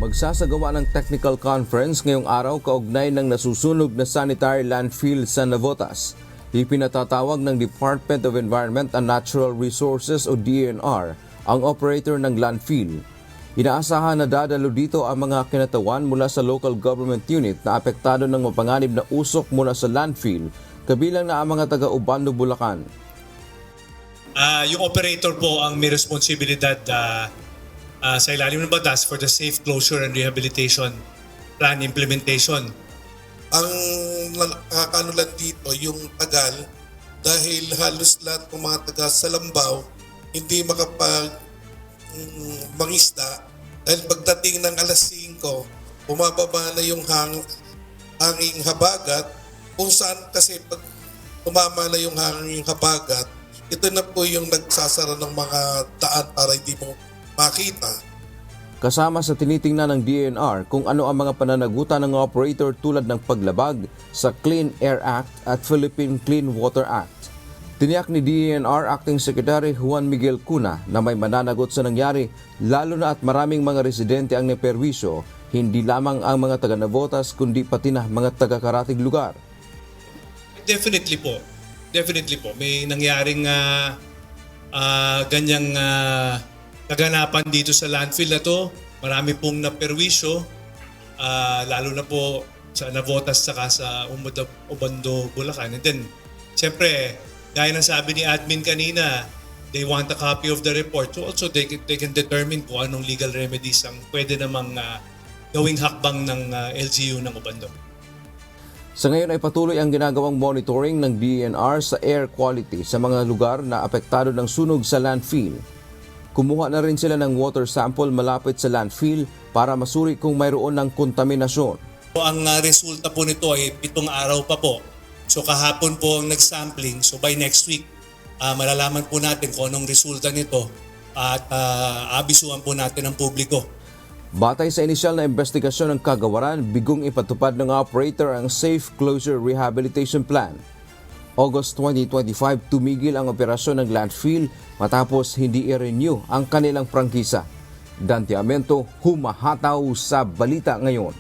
Magsasagawa ng technical conference ngayong araw kaugnay ng nasusunog na sanitary landfill sa Navotas. Ipinatatawag ng Department of Environment and Natural Resources o DENR ang operator ng landfill. Inaasahan na dadalo dito ang mga kinatawan mula sa local government unit na apektado ng mapanganib na usok mula sa landfill, kabilang na ang mga taga-Ubando, Bulacan. Yung operator po ang may responsibilidad sa ilalim ng batas for the safe closure and rehabilitation plan implementation. Ang nakakanulan dito yung tagal dahil halos lahat ng mga taga Salambao hindi mangisda dahil pagdating ng alas 5, bumababa na yung hanging habagat kung saan kasi pag tumama na yung hanging habagat, ito na po yung nagsasara ng mga daan para hindi mo makita. Kasama sa tinitingnan ng DENR kung ano ang mga pananagutan ng operator tulad ng paglabag sa Clean Air Act at Philippine Clean Water Act. Tiniyak ni DENR Acting Secretary Juan Miguel Cuna na may mananagot sa nangyari lalo na at maraming mga residente ang naperwisyo, hindi lamang ang mga taga-Navotas kundi pati na mga taga-karatig lugar. Definitely po. May nangyaring ganyang kaganapan dito sa landfill na to. Marami pong naperwisyo, lalo na po sa Navotas saka sa Ubando, Bulacan. And then, siyempre, gaya ng sabi ni admin kanina, they want a copy of the report. So also, they can determine kung anong legal remedies ang pwede namang gawing hakbang ng LGU ng Ubando. Sa ngayon ay patuloy ang ginagawang monitoring ng DENR sa air quality sa mga lugar na apektado ng sunog sa landfill. Kumuha na rin sila ng water sample malapit sa landfill para masuri kung mayroon ng kontaminasyon. Ang resulta po nito ay 7 araw pa po. So kahapon po ang nag-sampling. So by next week, malalaman po natin kung anong resulta nito at abisuhan po natin ang publiko. Batay sa inisyal na investigasyon ng kagawaran, bigong ipatupad ng operator ang Safe Closure Rehabilitation Plan. August 2025, tumigil ang operasyon ng landfill matapos hindi i-renew ang kanilang prangkisa. Dante Amento, humahataw sa Balita Ngayon.